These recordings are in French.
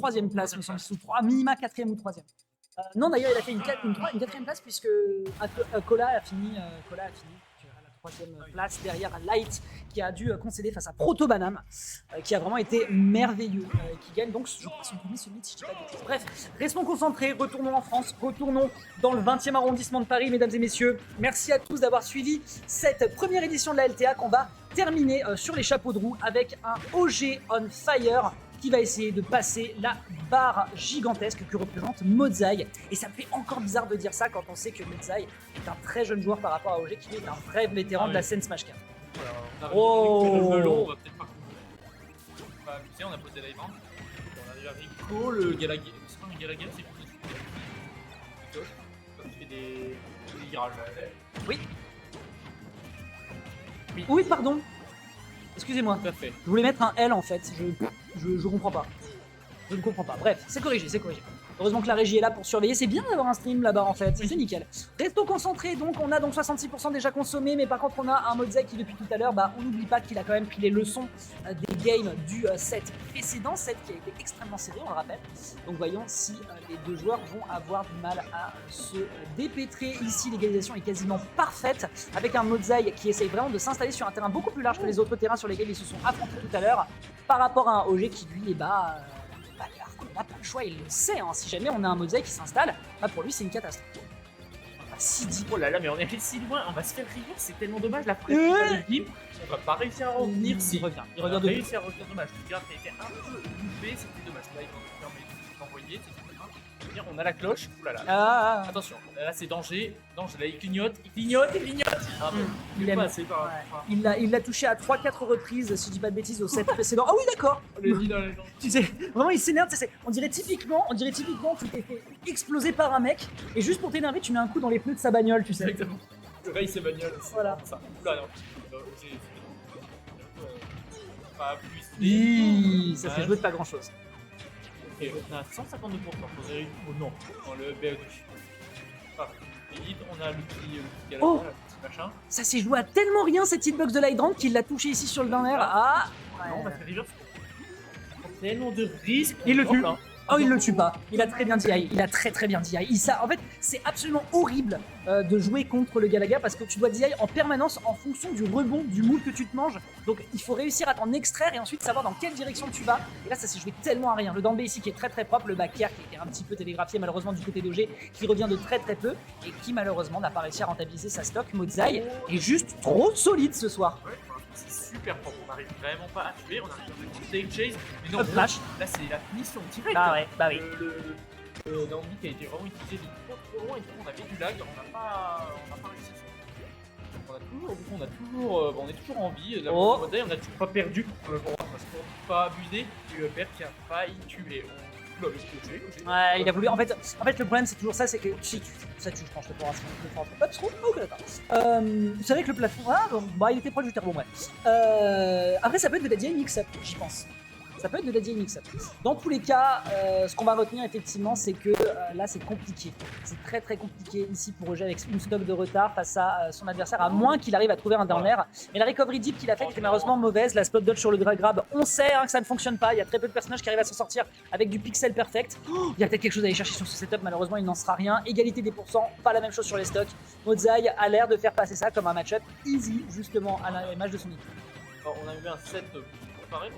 3e place, me semble-t-il, minima 4e ou 3e. Non, d'ailleurs, il a fait une 4e place puisque Kola a fini à la 3e place derrière Light qui a dû concéder face à Proto Banam qui a vraiment été merveilleux qui gagne donc je crois son premier summit si je dis pas de bêtises. Bref, restons concentrés, retournons en France, retournons dans le 20e arrondissement de Paris, mesdames et messieurs. Merci à tous d'avoir suivi cette première édition de la LTA qu'on va terminer sur les chapeaux de roue avec un OG on fire qui va essayer de passer la barre gigantesque que représente Mozai. Et ça me fait encore bizarre de dire ça quand on sait que Mozai est un très jeune joueur par rapport à OG qui est un vrai vétéran de la scène Smash 4. Voilà, on melon, on va peut-être pas abuser, on a posé l'Ivan. On arrive avec Rico, le Galaga. C'est pas un Galaga, c'est plus une gauche. Quand il fait des virages. Oui. Oui, pardon. Excusez-moi. Tout à fait. Je voulais mettre un L en fait. Je comprends pas. Je ne comprends pas. Bref, c'est corrigé, c'est corrigé. Heureusement que la régie est là pour surveiller. C'est bien d'avoir un stream là-bas en fait. C'est nickel. Restons concentrés donc. On a donc 66% déjà consommé. Mais par contre, on a un Mozai qui depuis tout à l'heure, on n'oublie pas qu'il a quand même pris les leçons des games du set précédent. Set qui a été extrêmement serré, on le rappelle. Donc voyons si les deux joueurs vont avoir du mal à se dépêtrer. Ici, l'égalisation est quasiment parfaite. Avec un Mozai qui essaye vraiment de s'installer sur un terrain beaucoup plus large que les autres terrains sur lesquels ils se sont affrontés tout à l'heure. Par rapport à un OG qui lui est on n'a pas le choix, il le sait. Hein. Si jamais on a un Mozai qui s'installe, pour lui c'est une catastrophe. Si dit, oh là là, mais on est allé si loin, on va se faire rire, c'est tellement dommage. La pression de game, on va pas réussir à revenir. Il revient on va réussir à revenir, dommage. Le garde a été un peu loupé, c'était dommage. Là, il va envoyer, c'est tout. On a la cloche, oulala. Attention, là c'est danger, là il clignote. Il l'a touché à 3-4 reprises, si je dis pas de bêtises, au set précédent. Ah oui, d'accord. Tu sais, vraiment il s'énerve, on dirait typiquement tu t'es fait exploser par un mec et juste pour t'énerver tu mets un coup dans les pneus de sa bagnole, tu sais. Exactement. Le rail ses bagnoles. Voilà. Ça. Oula, non. Pas plus. Ça fait jouer de pas grand chose. Ok, on a 152% pour gérer non, dans le BE2. On a le petit Oh, le petit machin. Ça s'est joué à tellement rien cette hitbox de l'Hydrant qu'il l'a touché ici sur le down air. Non, on va faire reverse. Tellement de risques. Il le tue. Oh, il le tue pas. Il a très bien DI. Il a très bien DI. En fait, c'est absolument horrible de jouer contre le Galaga parce que tu dois DI en permanence en fonction du rebond, du moule que tu te manges. Donc, il faut réussir à t'en extraire et ensuite savoir dans quelle direction tu vas. Et là, ça s'est joué tellement à rien. Le down B ici qui est très propre, le back air qui était un petit peu télégraphié malheureusement du côté d'OG qui revient de très peu et qui malheureusement n'a pas réussi à rentabiliser sa stock. Mozai est juste trop solide ce soir. C'est super propre, on n'arrive vraiment pas à tuer, on arrive à take chase, mais non, flash. Là c'est la finition directe. Bah oui. Le down B qui a été vraiment utilisé de trop loin et on avait du lag, on n'a pas réussi. On est toujours en vie, on n'a toujours pas perdu, parce qu'on n'a pas abusé du père qui a failli tuer. Ouais, il a voulu. En fait, le problème c'est toujours ça, c'est que si tu ça tue, je pense que vous savez que le plafond, il était proche du turbo, bref. Après, ça peut être de la DI mix-up, j'y pense. Ça peut être de la DI mix-up. Dans tous les cas, ce qu'on va retenir effectivement, c'est que là, c'est compliqué. C'est très compliqué ici pour Roger avec une stock de retard face à son adversaire, à moins qu'il arrive à trouver un down air. Mais la recovery deep qu'il a fait était malheureusement mauvaise. La spot dodge sur le grab, on sait que ça ne fonctionne pas. Il y a très peu de personnages qui arrivent à s'en sortir avec du pixel perfect. Il y a peut-être quelque chose à aller chercher sur ce setup. Malheureusement, il n'en sera rien. Égalité des pourcents, pas la même chose sur les stocks. Mozai a l'air de faire passer ça comme un match-up easy, justement, à l'image de son équipe. Alors, on a eu un set pareil.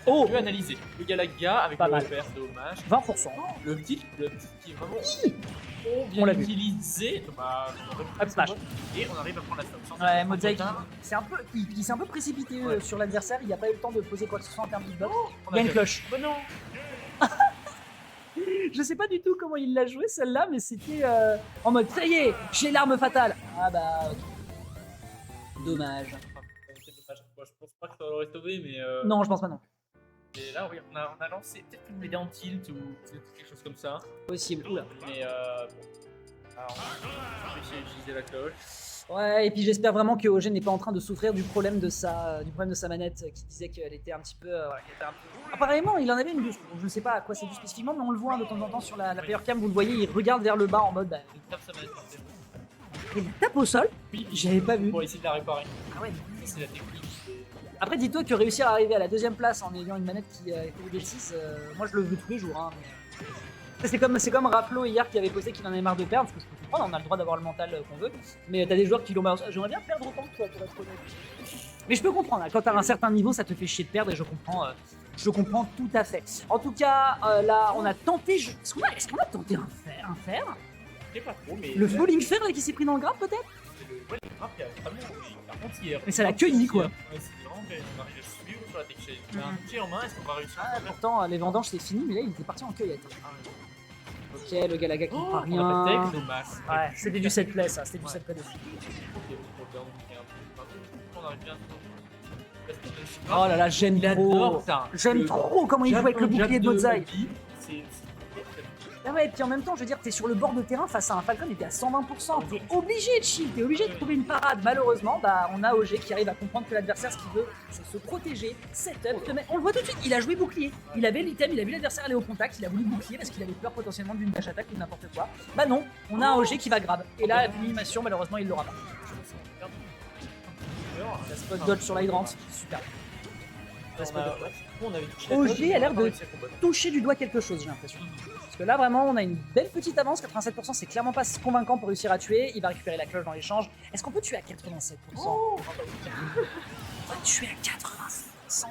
On a mieux analysé. Le Galaga avec pas le mal. repère, dommage. 20%. Le petit qui est vraiment bien utilisé. Up smash. Et on arrive à prendre la stock. Ouais, Mozai, il s'est un peu précipité sur l'adversaire. Il n'a pas eu le temps de poser quoi que ce soit en termes de bloc. Il y a une cloche. Oh non. Je sais pas du tout comment il l'a joué celle-là, mais c'était en mode ça y est, j'ai l'arme fatale. Ah bah ok. Dommage. Je pense pas que ça aurait sauvé, mais. Non, je pense pas non. Et là, oui, on a lancé peut-être une médaille en tilt ou quelque chose comme ça. Possible. Oula. Mais bon. Alors, on va essayer d'utiliser la cloche. Ouais, et puis j'espère vraiment que OG n'est pas en train de souffrir du problème de sa manette qui disait qu'elle était un petit peu. Apparemment, il en avait une douce. Je ne sais pas à quoi c'est dû spécifiquement, mais on le voit de temps en temps sur la player cam. Vous le voyez, il regarde vers le bas en mode. Il tape sa manette. Il tape au sol. Oui, j'avais pas vu. Pour essayer de la réparer. Ah ouais. C'est la technique. Après, dis-toi que réussir à arriver à la 2ème place en ayant une manette qui fait des bêtises, moi je le veux tous les jours. Hein, mais... C'est comme Raplo hier qui avait posté qu'il en avait marre de perdre, parce que je peux comprendre, on a le droit d'avoir le mental qu'on veut. Mais t'as des joueurs qui l'ont marre. J'aimerais bien perdre autant que toi, pour être honnête. Mais je peux comprendre, hein, quand t'as un certain niveau, ça te fait chier de perdre et je comprends tout à fait. En tout cas, là, on a tenté. Est-ce qu'on a tenté un fer Je sais pas trop, mais. Le falling fer là, qui s'est pris dans le graphe peut-être? Ouais, le graphe, il y a vraiment. Par contre, hier. Mais ça l'a cueilli quoi. Ouais, c'était vraiment bien. On arrive à suivre sur la tech chase. On a un outil en main, est-ce qu'on va réussir à faire? Pourtant, les vendanges c'est fini, mais là il était parti en cueillette. Ok, le Galaga qui prend On a rien. pas de tech, nos masses. Ouais, c'était du set play ça, c'était du set play dessus. Ok, on arrive bien. Oh là là, j'aime trop. J'aime trop comment il joue avec le bouclier de Mozai. Ah ouais, et puis en même temps, je veux dire, t'es sur le bord de terrain face à un Falcon et t'es à 120%. T'es obligé de chill, t'es obligé de trouver une parade. Malheureusement, bah, on a OG qui arrive à comprendre que l'adversaire, ce qu'il veut, c'est se protéger, setup, on le voit tout de suite, il a joué bouclier. Il avait l'item, il a vu l'adversaire aller au contact, il a voulu bouclier parce qu'il avait peur potentiellement d'une dash attack ou n'importe quoi. Bah non, on a un OG qui va grab. Et là, l'animation, malheureusement, il l'aura pas. La spot dodge sur l'hydrant, super. OG a l'air de toucher du doigt quelque chose, j'ai l'impression. Parce que là, vraiment, on a une belle petite avance. 87%, c'est clairement pas convaincant pour réussir à tuer. Il va récupérer la cloche dans l'échange. Est-ce qu'on peut tuer à 87%? On va tuer à 87%.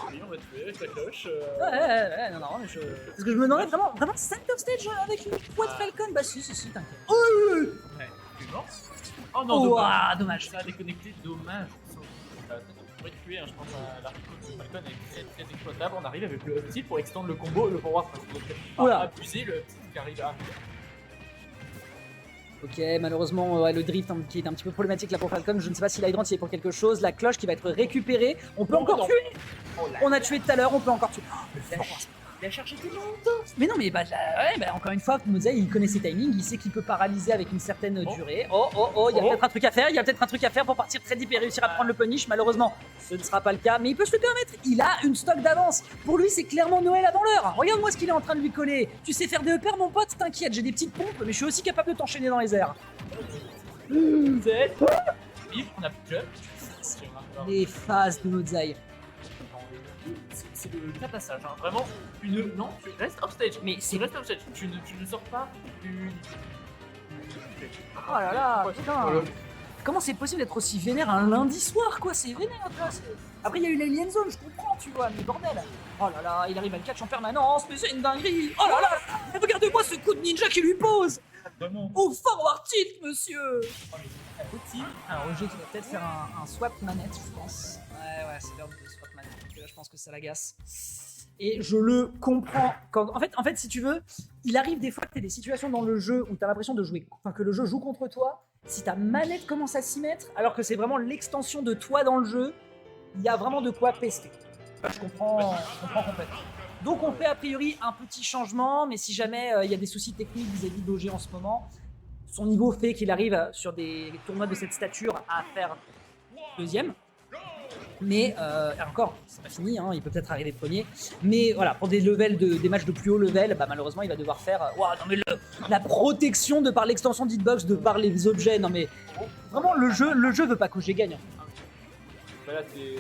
Oui, on va tuer avec la cloche. Ouais, non, mais parce que je me demandais vraiment center stage avec une quad Falcon. Bah si, t'inquiète. Ouais, tu es mort. Oh non, dommage. Ça a déconnecté, dommage. On pourrait tuer, hein, je pense à l'article de Falcon est très exploitable. On arrive avec le uptilt pour extendre le combo, le forward. Donc, abuser le uptilt qui arrive à. Ok, malheureusement, le drift qui est un petit peu problématique là pour Falcon. Je ne sais pas si l'hydrant y est pour quelque chose. La cloche qui va être récupérée. On peut encore tuer. On a tué tout à l'heure, on peut encore tuer. Il a cherché tellement longtemps. Mais non, mais encore une fois, Mozai, il connaît ses timings, il sait qu'il peut paralyser avec une certaine durée. Il y a peut-être un truc à faire, pour partir très deep et réussir à prendre le punish. Malheureusement, ce ne sera pas le cas, mais il peut se le permettre. Il a une stock d'avance. Pour lui, c'est clairement Noël avant l'heure. Regarde-moi ce qu'il est en train de lui coller. Tu sais faire des EPR, mon pote, t'inquiète, j'ai des petites pompes, mais je suis aussi capable de t'enchaîner dans les airs. C'est. On a plus de jump. Les phases de Mozai. C'est le tapassage, hein. Vraiment, non, tu restes offstage, mais tu restes offstage, tu ne sors pas du... Oh là là, putain. Comment c'est possible d'être aussi vénère un lundi soir, quoi? C'est vénère, quoi. Après, il y a eu l'Alien Zone, je comprends, tu vois, mais bordel. Oh là là, il arrive à le catch en permanence, mais c'est une dinguerie. Oh là là, regardez-moi ce coup de ninja qu'il lui pose. Vraiment. Au forward tilt, monsieur. Alors, OG qui va peut-être faire un swap manette, je pense. Ouais, c'est l'heure de swap manette. Là, je pense que ça l'agace. Et je le comprends. En fait, si tu veux, il arrive des fois que tu as des situations dans le jeu où tu as l'impression de jouer, enfin que le jeu joue contre toi. Si ta manette commence à s'y mettre, alors que c'est vraiment l'extension de toi dans le jeu, il y a vraiment de quoi pester. Je comprends complètement. Donc on fait a priori un petit changement, mais si jamais il y a des soucis techniques vis-à-vis d'OG en ce moment, son niveau fait qu'il arrive sur des tournois de cette stature à faire deuxième. Mais encore, c'est pas fini, hein, il peut peut-être arriver premier. Mais voilà, pour des matchs de plus haut level, bah, malheureusement, il va devoir faire. Waouh, non mais la protection de par l'extension d'hitbox, de par les objets, non mais vraiment le jeu veut pas qu'OG gagne. Bah là, t'es.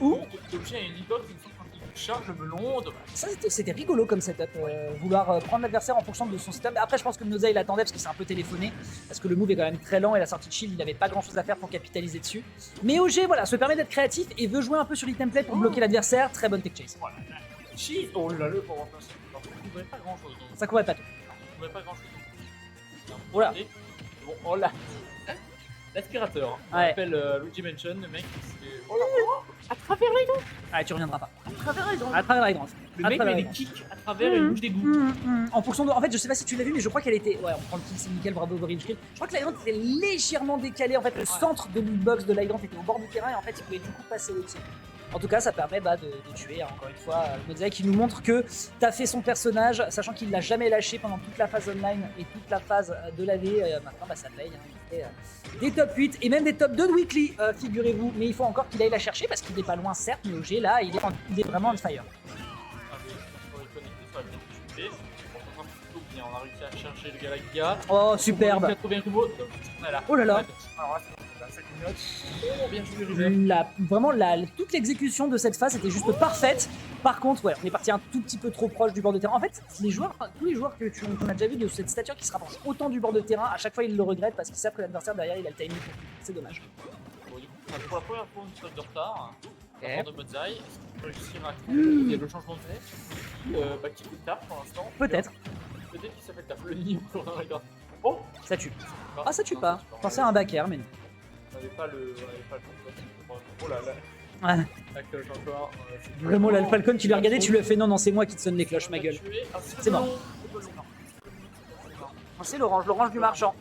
Où L'objet a une hitbox, charge le melon. Ça c'était rigolo comme setup, vouloir prendre l'adversaire en fonction de son setup. Après je pense que Mozai l'attendait parce que c'est un peu téléphoné, parce que le move est quand même très lent et la sortie de shield il n'avait pas grand chose à faire pour capitaliser dessus. Mais OG voilà, se permet d'être créatif et veut jouer un peu sur l'item play pour bloquer l'adversaire. Très bonne tech chase. Voilà. Cheese. Oh là là, pour remplacer. Ça couvrait pas grand chose. Ça couvrait pas tout. Ça couvrait pas grand chose. Oh là. Bon, oh là. L'aspirateur. On appelle Luigi Mansion, le mec. Oh là. À travers l'hydrant. Ah, tu reviendras pas. À travers l'hydrant. À travers l'hydrant. Le mec met des kicks à travers une bouche d'égout. En fonction de. En fait, je sais pas si tu l'as vu, mais je crois qu'elle était. Ouais, on prend le kill, c'est nickel, bravo Bridge Kill. Je crois que l'hydrant était légèrement décalé. En fait, le centre de l'hitbox de l'hydrant était au bord du terrain et en fait, il pouvait du coup passer au-dessus. En tout cas, ça permet de tuer, hein, encore une fois, Mozai qui nous montre que t'as fait son personnage, sachant qu'il l'a jamais lâché pendant toute la phase online et toute la phase de l'AV. Maintenant, bah, ça paye. Hein, il fait des top 8 et même des top 2 de weekly, figurez-vous. Mais il faut encore qu'il aille la chercher parce qu'il n'est pas loin, certes, mais OG, là, il est vraiment on fire. On a réussi à chercher le Galaga. Oh, superbe. On a trouvé un combo. Oh là là. ça clignote. Oh, bien joué, River. Vraiment, toute l'exécution de cette phase était juste parfaite. Par contre, ouais, on est parti un tout petit peu trop proche du bord de terrain. En fait, tous les joueurs qu'on a déjà vu de cette stature qui se rapprochent autant du bord de terrain, à chaque fois ils le regrettent parce qu'ils savent que l'adversaire derrière il a le timing. C'est dommage. Bon, du coup, on a pour la première fois une faute de retard. Okay. De Modzai. Est-ce qu'on peut réussir à il y a le changement de tête qui coûte tard pour l'instant. Peut-être. Peut-être qu'il s'appelle tape le nid ou pour un regarde. Oh, ça tue. Ah, ça tue pas. Je pensais à un back air, mais non. On n'avait pas le oh là là. Ouais. La cloche encore. Vraiment, là, le Falcon, tu l'as regardé, tu lui as fait non, c'est moi qui te sonne les cloches, ma gueule. C'est mort. C'est l'orange du marchand.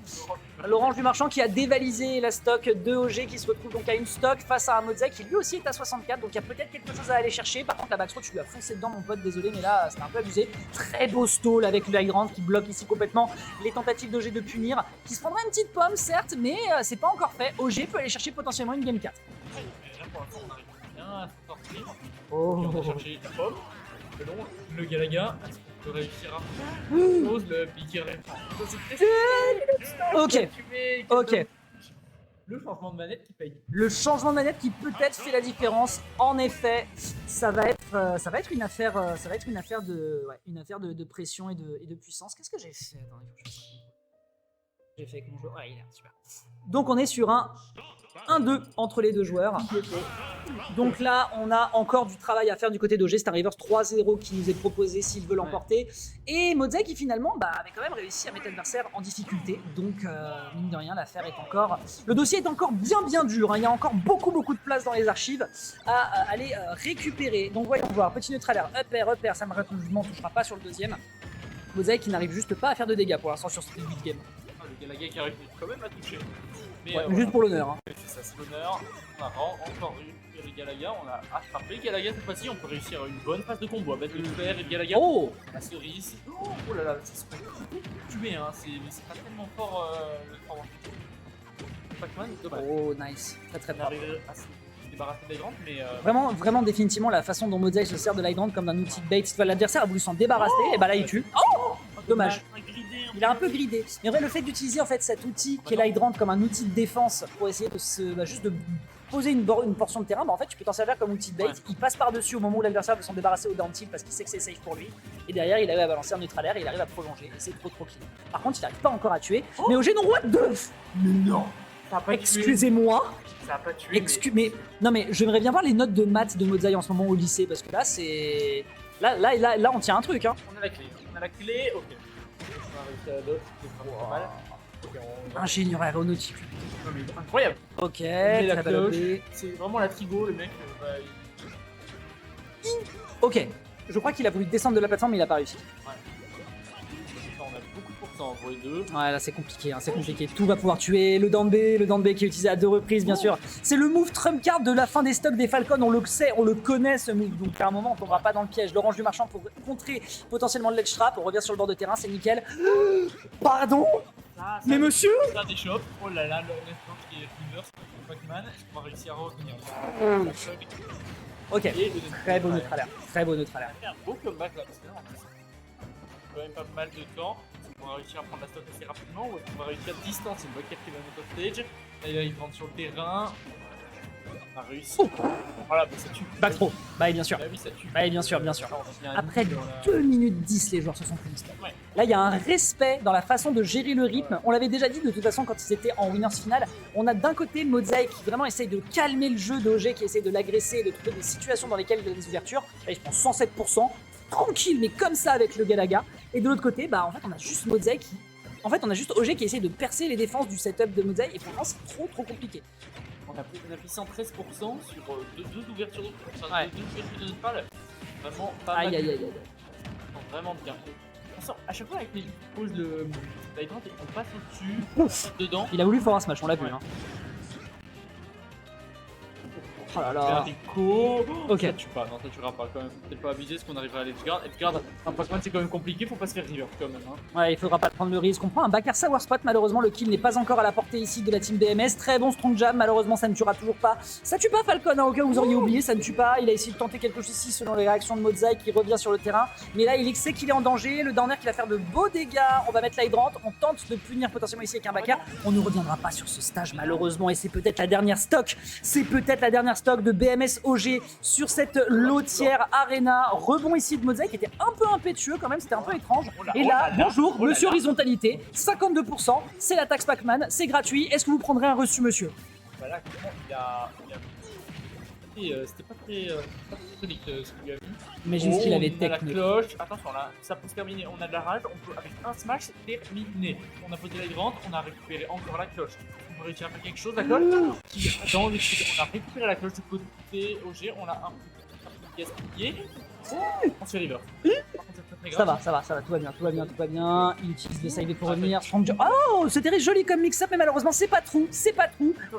L'orange du marchand qui a dévalisé la stock de OG qui se retrouve donc à une stock face à un Modzai qui lui aussi est à 64, donc il y a peut-être quelque chose à aller chercher. Par contre la backthrow tu lui as foncé dedans mon pote, désolé mais là c'était un peu abusé. Très beau stall avec le Hydrant qui bloque ici complètement les tentatives d'OG de punir, qui se prendra une petite pomme certes, mais c'est pas encore fait. OG peut aller chercher potentiellement une game 4. Là pour l'instant on arrive bien à sortir. Oh. On a cherché la pomme, le Galaga. On peut réussir à pose le piquer. Ok. Le changement de manette qui paye. Le changement de manette qui peut-être fait la différence. En effet, ça va être une affaire de pression et de puissance. Qu'est-ce que j'ai fait? J'ai fait avec mon joueur. Ouais, il est super. Donc on est sur un 1-2 entre les deux joueurs. Donc là, on a encore du travail à faire du côté d'OG. C'est un reverse 3-0 qui nous est proposé s'il veut l'emporter. Et Modzai qui finalement avait quand même réussi à mettre l'adversaire en difficulté. Donc mine de rien, l'affaire est encore... Le dossier est encore bien dur. Hein. Il y a encore beaucoup de place dans les archives à aller récupérer. Donc voyons voir. Petit neutralaire. Up air, ça ne m'en touchera pas sur le deuxième. Modzai qui n'arrive juste pas à faire de dégâts pour l'instant sur ce début de game. Le Galaga qui arrive quand même à toucher. Mais ouais, juste pour l'honneur. Hein. C'est ça, c'est l'honneur. On a encore récupéré le Galaga, on a attrapé le Galaga cette fois-ci, on peut réussir une bonne phase de combo avec le fer et le Galaga. Oh, la cerise. Oh là là, ça se fait tuer, hein. C'est pas tellement fort le 3 Pac-Man, dommage. Oh, nice. Très on arrive à se débarrasser de l'Hydrant, mais... Vraiment, définitivement, la façon dont Modzai se sert de l'Hydrant comme d'un outil de bait. L'adversaire a voulu s'en débarrasser, et bah là il tue. Oh, dommage. Il a un peu gridé. Mais en vrai, le fait d'utiliser en fait cet outil qui est l'Hydrant comme un outil de défense pour essayer de juste de poser une portion de terrain, en fait tu peux t'en servir comme outil de bait. Ouais. Il passe par-dessus au moment où l'adversaire veut s'en débarrasser au down tilt parce qu'il sait que c'est safe pour lui. Et derrière, il arrive à balancer un neutralaire et il arrive à prolonger. Et c'est trop clean. Par contre, il n'arrive pas encore à tuer. Oh, mais OG non, what the... Mais non. Excusez-moi. Ça a pas tué. Mais non, mais j'aimerais bien voir les notes de maths de Modzai en ce moment au lycée parce que là, c'est... Là, on tient un truc. Hein. On a la clé, ok. Ingénieur aéronautique. Incroyable. Ok, c'est vraiment la trigo, le mec. Ok, je crois qu'il a voulu descendre de la plateforme mais il a pas réussi. Ouais. On a beaucoup de pourcents pour les deux. Ouais, là c'est compliqué, hein, c'est compliqué. Tout va pouvoir tuer. Le down B qui est utilisé à 2 reprises, bien sûr. C'est le move trump card de la fin des stocks des Falcons. On le sait, on le connaît ce move. Donc à un moment, on tombera pas dans le piège. L'orange du marchand pour contrer potentiellement le ledge trap. On revient sur le bord de terrain, c'est nickel. Pardon. Mais monsieur. Ça déchoppe. Oh là là, le left qui est reverse pour Pac-Man. Est-ce qu'on va réussir à revenir? Ok, très beau neutralaire. Très beau neutralaire. Un beau comeback là, parce que là, on a quand même pas mal de temps. On va réussir à prendre la stock assez rapidement ou est-ce qu'on va réussir à distance une bucket qui va mettre au stage. Là, il rentre sur le terrain. On a réussi. Oh. Voilà, bah ça tue. Back throw. Bah bien sûr. Bah oui, ça tue. Bah bien sûr. Après 2 minutes 10, les joueurs se sont pris une stock. Ouais. Là, il y a un respect dans la façon de gérer le rythme. On l'avait déjà dit de toute façon quand ils étaient en winners final. On a d'un côté Modzai qui vraiment essaye de calmer le jeu d'OG, qui essaye de l'agresser, de trouver des situations dans lesquelles il a des ouvertures. Là, il prend 107%. Tranquille, mais comme ça avec le Galaga. Et de l'autre côté, bah en fait, on a juste Modzai qui... En fait, on a juste OG qui essaye de percer les défenses du setup de Modzai. Et pourtant, c'est trop compliqué. On a pris 113% sur deux ouvertures de notre pal. Vraiment pas mal. Aïe. Vraiment bien. À chaque fois avec les poses de l'Hydrant, on passe au-dessus, on passe dedans. Il a voulu faire un smash, on l'a vu. Hein. Oh là Faire là. des co. Ok. Ça tue pas, non, ça tuera pas quand même. Peut-être pas abuser, parce qu'on arrivera à l'Edgeguard. Edgeguard, un Pac-Man c'est quand même compliqué, faut pas se faire river quand même. Hein. Ouais, il faudra pas prendre le risque. On prend un Bakar Sour Spot. Malheureusement, le kill n'est pas encore à la portée ici de la team BMS. Très bon strong jab. Malheureusement, ça ne tuera toujours pas. Ça tue pas Falcon, hein, au cas où vous auriez oublié. Ça ne tue pas. Il a essayé de tenter quelque chose ici selon les réactions de Mozai qui revient sur le terrain. Mais là, il sait qu'il est en danger. Le downer qui va faire de beaux dégâts. On va mettre l'hydrant. On tente de punir potentiellement ici avec un Bakar. On ne reviendra pas sur ce stage malheureusement. Et c'est peut-être la dernière stock. C'est peut-être la dernière stock de BMS OG sur cette lotière arena. Rebond ici de Mozai qui était un peu impétueux quand même. C'était un peu étrange. Et là, bonjour, monsieur Horizontalité, 52%, c'est la taxe Pac-Man, c'est gratuit. Est-ce que vous prendrez un reçu, monsieur? Voilà, comment c'était pas très solide ce qu'il lui a mis. Mais juste qu'il avait on a la technique. cloche, attention là, ça peut se terminer, on a de la rage, on peut avec un smash terminer. On a posé l'hydrant, on a récupéré encore la cloche. On peut réussir à faire quelque chose, la cloche qui, on a récupéré la cloche du côté OG, on a un petit gaspillé. On se fait river. Par contre, c'est très grave. Ça va, tout va bien. Il utilise le save pour revenir. Oh, c'était joli comme mix-up, mais malheureusement, c'est pas true.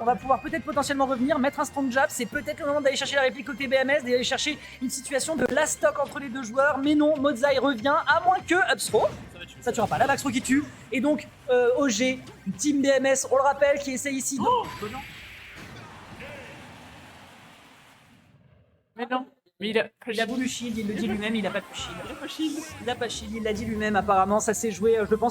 On va pouvoir peut-être potentiellement revenir, mettre un strong jab. C'est peut-être le moment d'aller chercher la réplique côté BMS, d'aller chercher une situation de last stock entre les deux joueurs. Mais non, Mozai revient, à moins que Upthrow. Ça tuera pas, la backthrow qui tue. Et donc, OG, team BMS, on le rappelle, qui essaye ici. Mais non. Mais Il a voulu shield, il le dit lui-même, il a pas pu shield. Il a pas shield, il l'a dit lui-même apparemment, ça s'est joué, je pense.